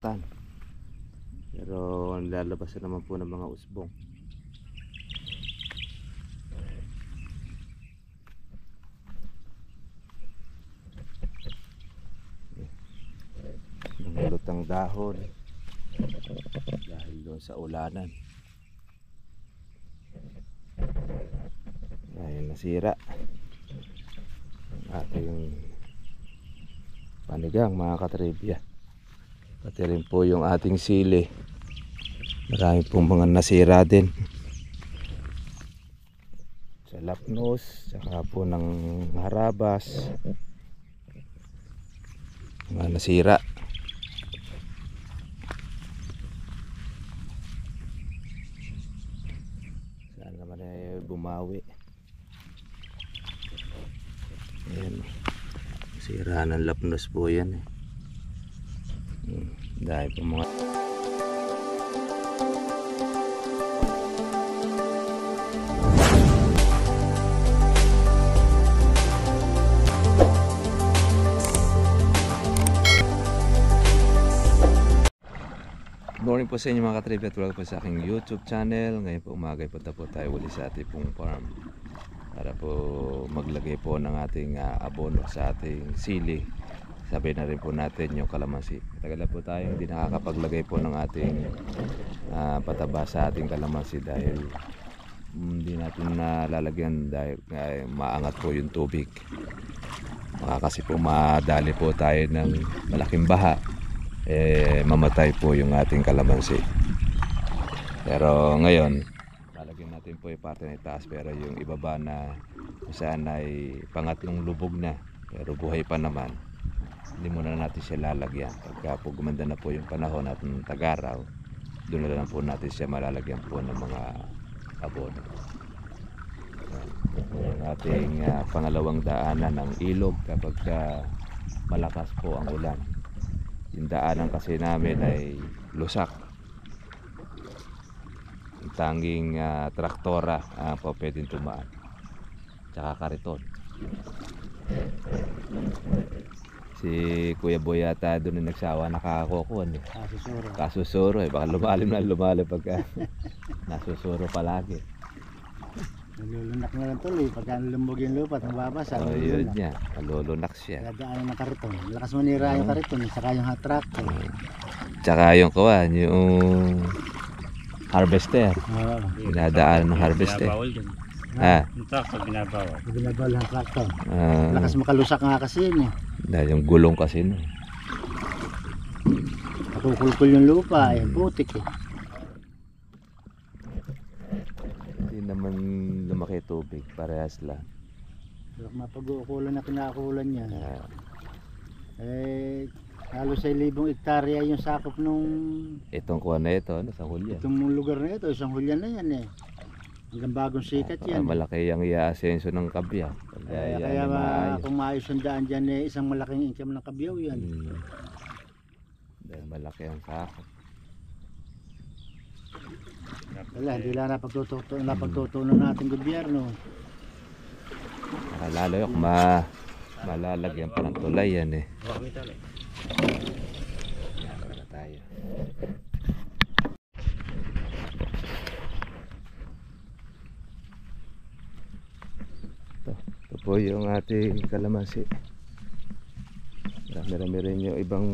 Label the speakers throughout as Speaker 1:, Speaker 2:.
Speaker 1: nasasaktan. Pero lalabas na naman po ng mga usbong. Nangulot ang dahon dahil doon sa ulanan. Dahil nasira ang ating panigang, mga katribya. Pati rin po yung ating sili, marami pong mga nasira din sa lapnos, saka po ng harabas, mga nasira. Saan naman ay bumawi. Ayan, sira ng lapnos po yan eh. Dahil po mga morning po sa inyo mga katribya, at welcome po sa aking YouTube channel. Ngayon po umaga po tayo uli sa ating pong farm para po maglagay po ng ating abono sa ating sili. Sabay na rin po natin yung kalamansi. Tagal na po tayo hindi nakakapaglagay po ng ating pataba sa ating kalamansi dahil hindi natin nalalagyan dahil maangat po yung tubig. Kasi po madali po tayo ng malaking baha, mamatay po yung ating kalamansi. Pero ngayon lalagyan natin po yung parte na itaas, pero yung ibaba na saan ay pangatlong lubog na pero buhay pa naman, hindi muna natin siya lalagyan. Pagka po gumanda na po yung panahon at tag-araw, doon na lang po natin siya malalagyan po ng mga abono. Yung ating pangalawang daanan ng ilog kapag malakas po ang ulan. Yung daanan kasi namin ay lusak. Yung tanging traktora po pwedeng tumaan, tsaka kariton. Si Kuya Boy yata doon na nagsawa nakakukuhan eh. Kasusuro eh. Baka lumalim pagka nasusuro palagi.
Speaker 2: Nalulunak na lang tuloy pagka lumog yung lupa at mababasa.
Speaker 1: Oh, yun niya. Nalulunak siya.
Speaker 2: Dadaanan ng kariton. Lakas manira yung kariton, saka yung hot truck.
Speaker 1: Tsaka yung kawan, yung harvester. Dinadaan ng harvester.
Speaker 2: Yung tractor binabawal. Binabawal ang tractor. Lakas makalusak nga kasi yun eh.
Speaker 1: Dahil yung gulong kasi no.
Speaker 2: Nakukulkul yung lupa, putik eh.
Speaker 1: Hindi naman lumaki tubig, parehas lang.
Speaker 2: Mapag-uukulan na kinakulan niya. Halos 1,000 hektarya yung sakop nung
Speaker 1: itong kuha na ito, sa Hulyan.
Speaker 2: Itong lugar na ito, isang Hulyan na yan eh. Hanggang bagong sikat yan.
Speaker 1: Malaki ang i-asenso ng kabya.
Speaker 2: Kaya kung maayos ang daan dyan eh, isang malaking income ng kabyaw yan.
Speaker 1: Dahil malaki ang sakop.
Speaker 2: Wala, hindi lang napagtutunan natin gobyerno.
Speaker 1: Lalo yung malalagyan pa ng tulay yan eh. Yan na tayo. Ito po yung ating kalamansi. Marami rin yung ibang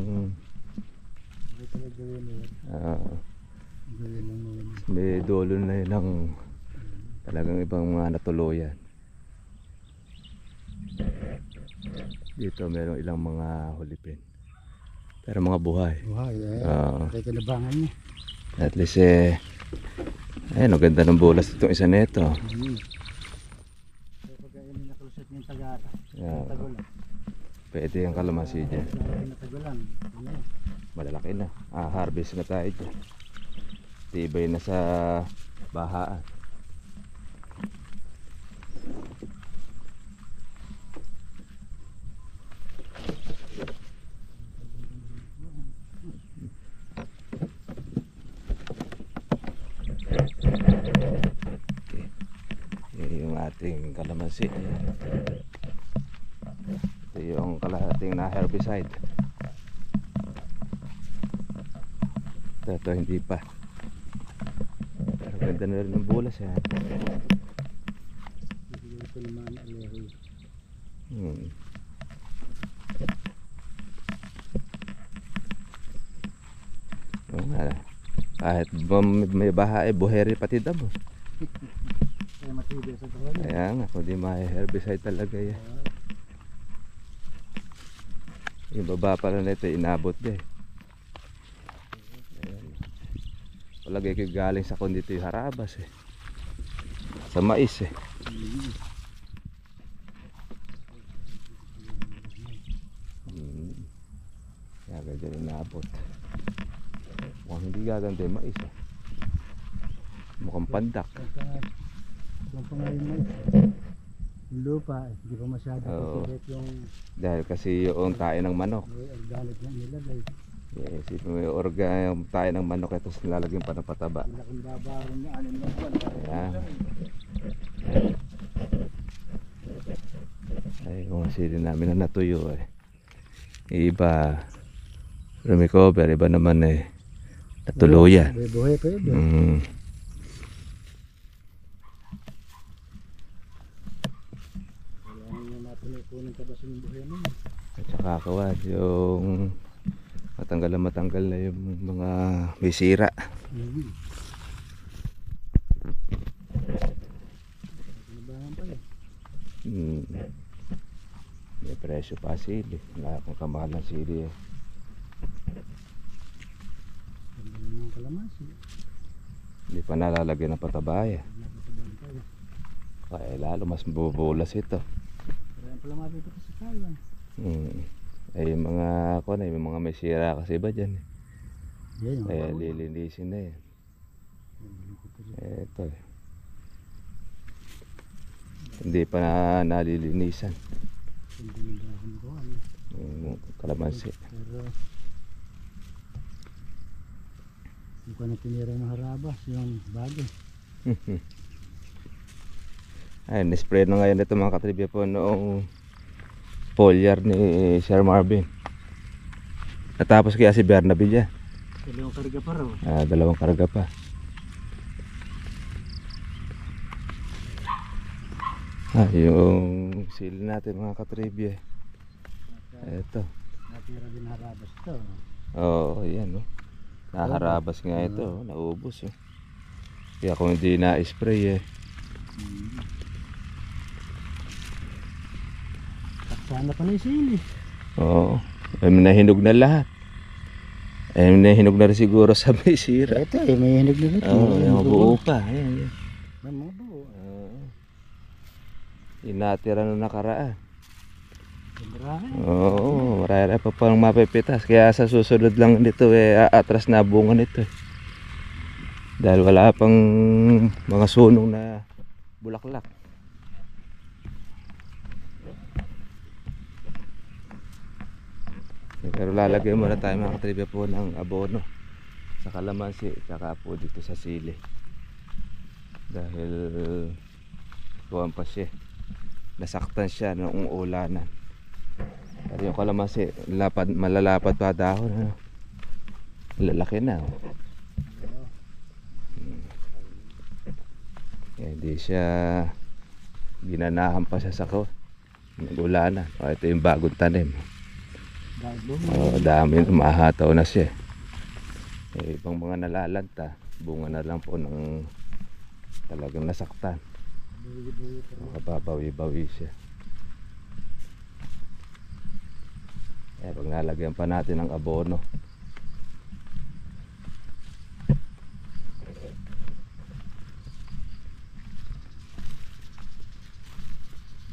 Speaker 1: may dulo na yun ng talagang ibang mga natuluyan. Dito meron ilang mga hulipin pero mga buhay.
Speaker 2: Kaya kalabangan niya.
Speaker 1: At least ayun, ang ganda ng bulas itong isa nito. Pwede ang kalamansi dyan. Malalaki na. Harvest na tayo dyan. Tibay na sa bahaan. Yung ating kalamansi. Ito yung kalahating na herbicide. Ito hindi pa. Pero ganda na rin ng bulas yan.
Speaker 2: Ito naman alehoy.
Speaker 1: Oo nga. Kahit may baha buheri pati damo.
Speaker 2: Kaya matibay sa taon.
Speaker 1: Kaya nga, kung di ma-herbicide talaga yan. Yung baba pala nito inabot din. Ayan. Palagay ko galing sa kondito yung harabas eh. Sa mais eh. Kaya ganyan inabot. Mukhang hindi gaganda yung mais eh. Mukhang pandak.
Speaker 2: Yung pangayon mo, yung lupa, hindi pa masyado kasi yung
Speaker 1: Dahil kasi yung tayo ng manok.
Speaker 2: organic na nilagay.
Speaker 1: Yes, may yung tayo ng manok ito nilalagyan pa ng pataba.
Speaker 2: Laking babaron niya, 6 na buwan.
Speaker 1: Ayan. Ay, kung sili namin na natuyo eh. Iba recover, iba naman eh natuluyan.
Speaker 2: Buhay pa yun. Punin ka ba sa buhay mo?
Speaker 1: At saka kawad yung matanggal na yung mga may sira. May presyo pa sili. Wala akong kamahal ng sili eh.
Speaker 2: Yung kalamansi.
Speaker 1: Hindi pa nalalagyan ng pataba eh. Kaya lalo mas bubulas ito.
Speaker 2: Pala mabito sa kayan.
Speaker 1: Ay yung mga ako na yung mga may sira kasi ba dyan eh.
Speaker 2: Yan,
Speaker 1: Kaya lilinisin na yan. Ito eh. Hindi pa nalilinisan.
Speaker 2: Hindi na ko ano.
Speaker 1: Kalamansi.
Speaker 2: Pero yung kung tinira ng harabas yung bago.
Speaker 1: Ayun, na-spray na ngayon ito mga katribya po noong foliar ni Sir Marvin. Natapos kaya si Bernabe dyan.
Speaker 2: 2 karga pa raw.
Speaker 1: 2 karga pa. Yung sili natin mga katribya. Ito.
Speaker 2: Natira din harabas ito.
Speaker 1: Oo, yan oh. Naharabas nga ito, naubos oh. Kaya kung hindi na-spray eh.
Speaker 2: Sana pa na yung sili.
Speaker 1: Oo. Ay nahinog na lahat. Ay nahinog na rin siguro sa may sira.
Speaker 2: Ito eh, may hinog na rin.
Speaker 1: Oo, yung buo pa. Ayan, yan.
Speaker 2: May mga buo.
Speaker 1: Yung natira nung nakaraan.
Speaker 2: Marami.
Speaker 1: Oo, marami pa pang mapipitas. Kaya sa susunod lang nito eh, aatras na bunga nito eh. Dahil wala pang mga sunong na bulaklak. Pero lalagay muna tayo mga katribya po ng abono sa kalamansi tsaka po dito sa sili. Dahil tuwan pa siya. Nasaktan siya noong ulanan. Pero yung kalamansi malalapad pa dahon ano? Lalaki na oh. Hindi siya ginanahan pa siya sa ulanan. Ito yung bagong tanim. Dami mahataw na siya. Ibang mga nalalanta, bunga na lang po ng talagang nasaktan. Makababawi-bawi siya. Pag nalagyan pa natin ng abono,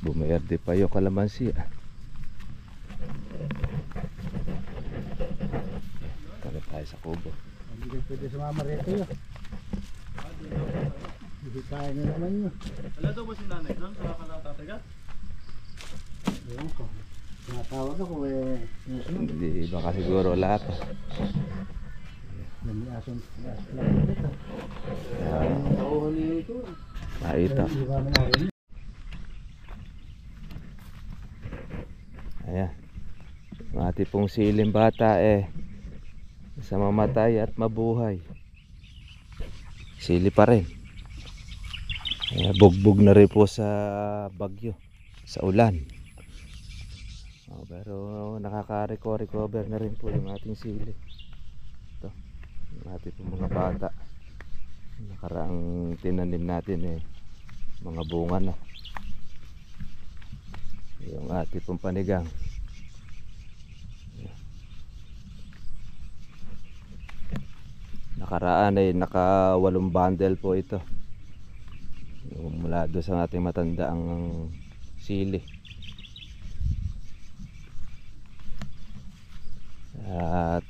Speaker 1: bumayardi pa yung kalamansi Tara tayo sa kubo.
Speaker 2: Hindi ka pwede sumama rito yun. Hindi kaya na naman yun.
Speaker 3: Wala daw ba si nanay doon? Saka ka lang tataga?
Speaker 2: Ayan ko. Tinatawag ako eh.
Speaker 1: Hindi baka siguro wala pa.
Speaker 2: May asong lang dito. Tauhan niyo ito.
Speaker 1: Ito. Ayan. Mati pong siling bata sa mamatay at mabuhay. Sili pa rin. Bugbog na rin po sa bagyo, sa ulan. Pero nakaka-recover na rin po yung ating sili. Ito, yung ating po mga bata. Nakaraang tinanim natin mga bunga na. Yung ating pong panigang. Nakaraan ay naka 8 bundle po ito. Mula doon sa ating matanda ang sili. At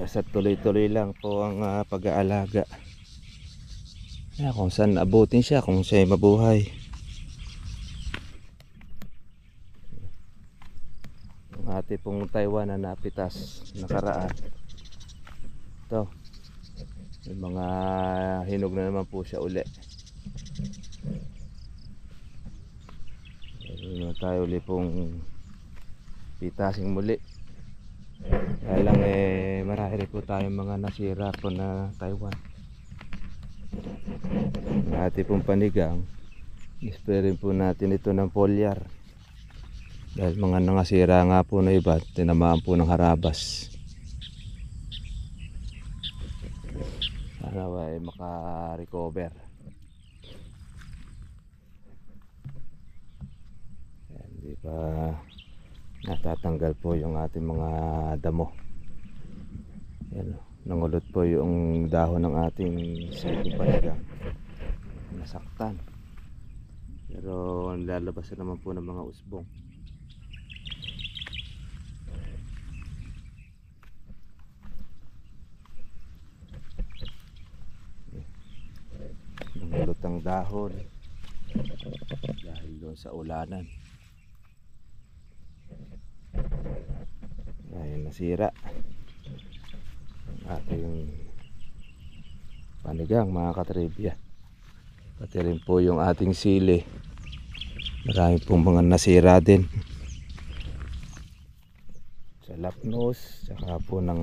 Speaker 1: sa tuloy-tuloy lang po ang pag-aalaga. Kung saan abutin siya, kung siya ay mabuhay. Ang ating pong Taiwan na napitas nakaraan. Ito, may mga hinog na naman po siya uli. Tayo uli pong pitasing muli. Kaya lang marami po tayong mga nasira po na Taiwan. Ang ating pong panigang, isprerin po natin ito ng foliar. Dahil mga nangasira nga po na iba, tinamaan po ng harabas. Sana ay maka-recover. Hindi pa natatanggal po yung ating mga damo. Yan, nangulot po yung dahon ng ating siling panigang. Nasaktan. Pero lalabas na naman po ng mga usbong. Nangulot ang dahon dahil doon sa ulanan. Ayun, nasira ang ating panigang mga katribya. Pati rin po yung ating sili, marami pong mga nasira din sa lapnos, saka po ng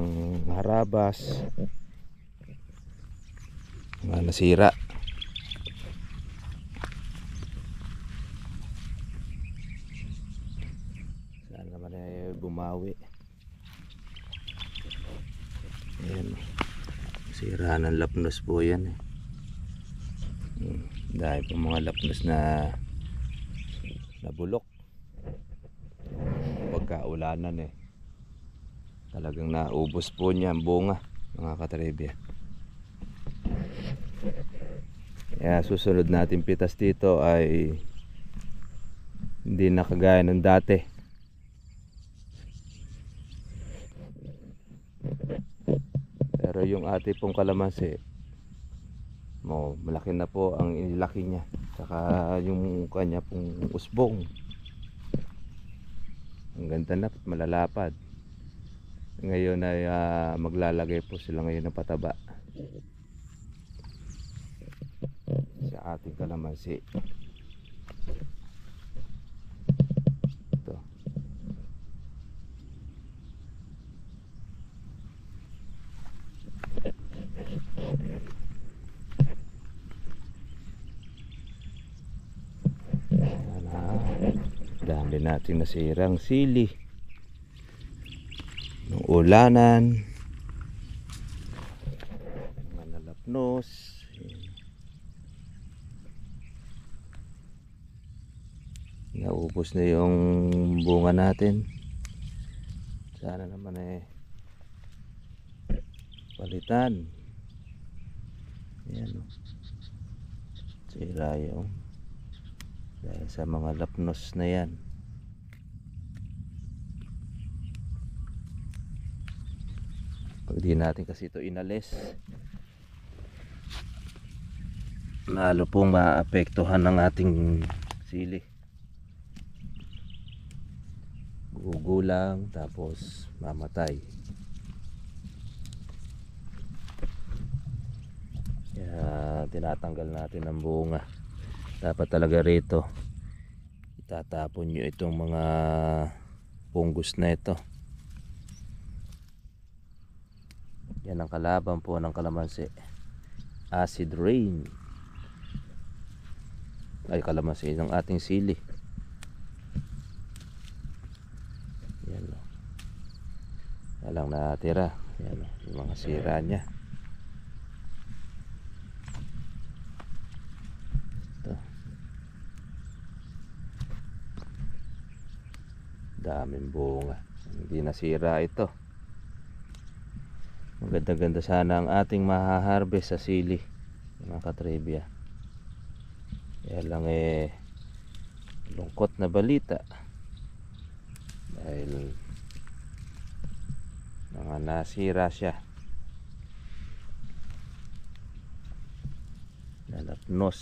Speaker 1: harabas, mga nasira. Sana naman ay bumawi. Ayan, sira ng lapnos po yan dahil po mga lapnos na nabulok pagkaulanan talagang naubos po niya ang bunga mga katribya. Kaya susunod natin pitas dito ay hindi na kagaya ng dati. Pero yung ating pong kalamansi, malaki na po ang inilaki niya. Saka yung kanya pong usbong, ang ganda na, malalapad. Ngayon ay maglalagay po sila ngayon ng pataba sa ating kalamansi. Ito. Dami nating nasirang sili ng ulanan, mga nalapnos. Naubos na yung bunga natin. Sana naman palitan. Ayan, sira yung dahil sa mga lapnos na yan. Pag di natin kasi ito inalis, lalo pong maapektuhan ng ating sili. Gugulang tapos mamatay. Kaya tinatanggal natin ang bunga. Dapat talaga rito itatapon nyo itong mga fungus na ito. Yan ang kalaban po ng kalamansi. Acid rain. Ay, kalamansi ng ating sili. Yan o. Walang natira. Yan o, yung mga sira niya. Ito. Daming bunga. Hindi nasira ito. Maganda-ganda sana ang ating mahaharvest sa sili, mga katribya. Kaya lang lungkot na balita dahil mga nasira siya. Nalapnos.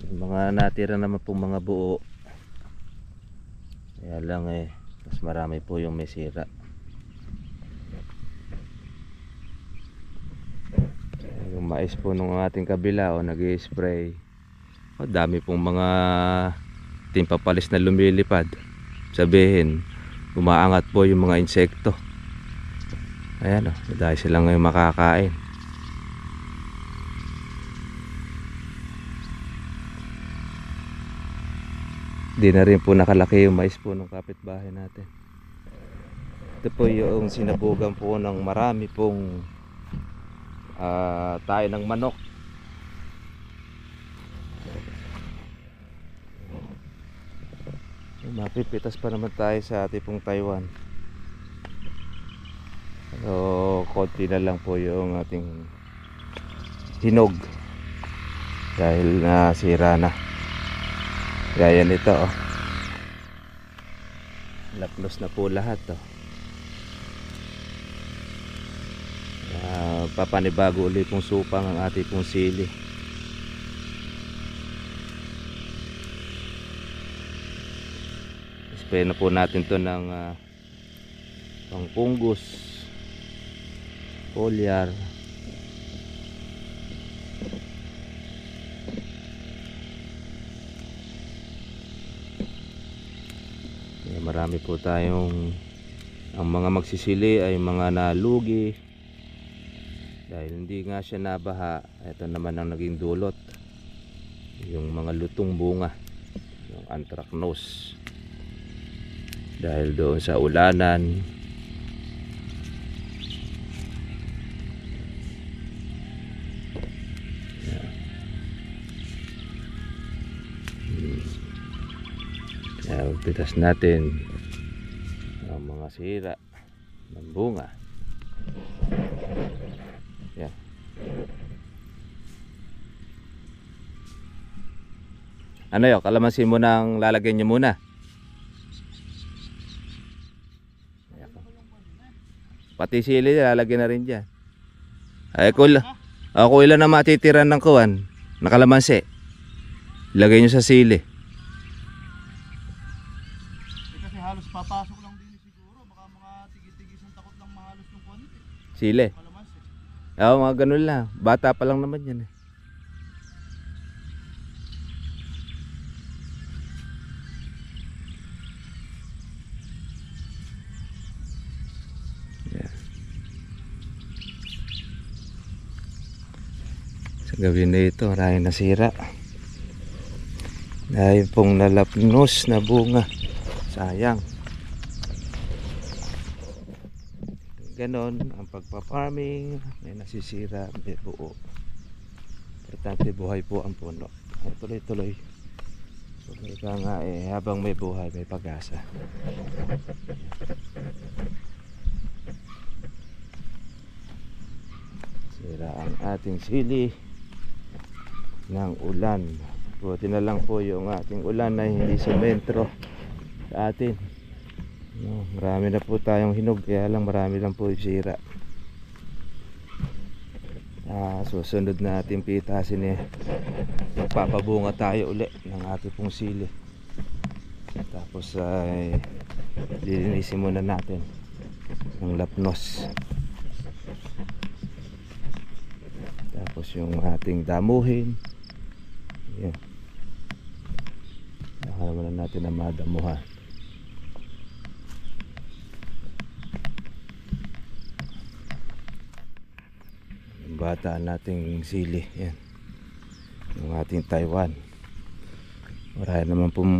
Speaker 1: Yung mga natira naman pong mga buo. Kaya lang mas marami po yung may sira. Yung mais po nung ating kabila nag-i-spray. Dami pong mga timpapalis na lumilipad. Sabihin, umaangat po yung mga insekto. Ayan dahil sila ngayon makakain. Di na rin po nakalaki yung mais po ng kapitbahay natin. Ito po yung sinabugan po ng marami pong tayo ng manok. Mapipitas pa naman tayo sa ating pong Taiwan. Pero konti na lang po yung ating hinog dahil nasira na. Gaya nito lapnos na po lahat papanibago ulit pong supang ang ating pong sili. Spray na po natin to ng pangpungus, foliar. Marami po tayong ang mga magsisili ay mga nalugi dahil hindi nga siya nabaha. Ito naman ang naging dulot, yung mga lutong bunga, yung anthracnose dahil doon sa ulanan. Pitas natin ang mga sira ng bunga. Yan. Ano yun? Kalamansi mo nang lalagyan nyo muna. Pati sili lalagyan na rin dyan. Ay, ako ilan na matitiran ng kuwan na kalamansi. Lagay nyo sa sili.
Speaker 3: Halos papasok lang din siguro, baka mga tigit-tigisang takot lang mahalos yung konti.
Speaker 1: Sili.
Speaker 3: Kalamansi.
Speaker 1: Oo, mga ganun lang. Bata pa lang naman yan Yeah. Sa gabi na ito, maraming nasira. Dahil pong nalapnos na bunga. Sayang. Ganon ang pagpa-farming, may nasisira, may buo. Importante buhay po ang puno. Tuloy-tuloy. So, ika nga habang may buhay, may pag-asa. Sira ang ating sili ng ulan. Buti na lang po yung ating ulan na hindi sumentro sa atin. Marami na po tayong hinog, kaya lang marami lang po yung sira. Susunod na ating pitasin magpapabunga tayo uli ng ating pong sili. Tapos lilinisin muna natin ng lapnos. Tapos yung ating damuhin. Yan. Nakalaman natin na madamuhan. yung bata nating sili. Yan. Yung ating Taiwan. Marami naman pong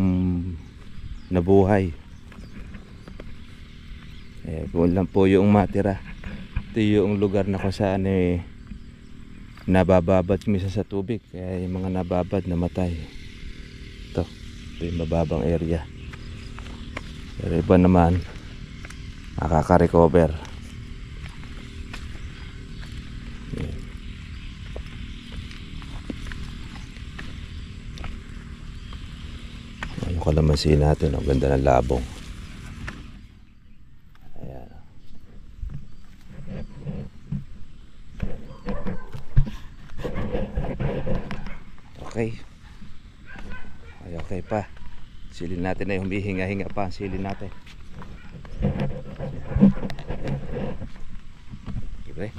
Speaker 1: nabuhay. Kung lang po yung matira. Ito yung lugar na kung saan nabababad misa sa tubig. Kaya yung mga nababad namatay. Ito yung mababang area. Pero iba naman nakaka-recover. Yung kalamansi natin, ang ganda ng labong. Ayan. Okay. Ay, okay pa. Silin natin na yung humihinga-hinga pa. Silin natin. Okay.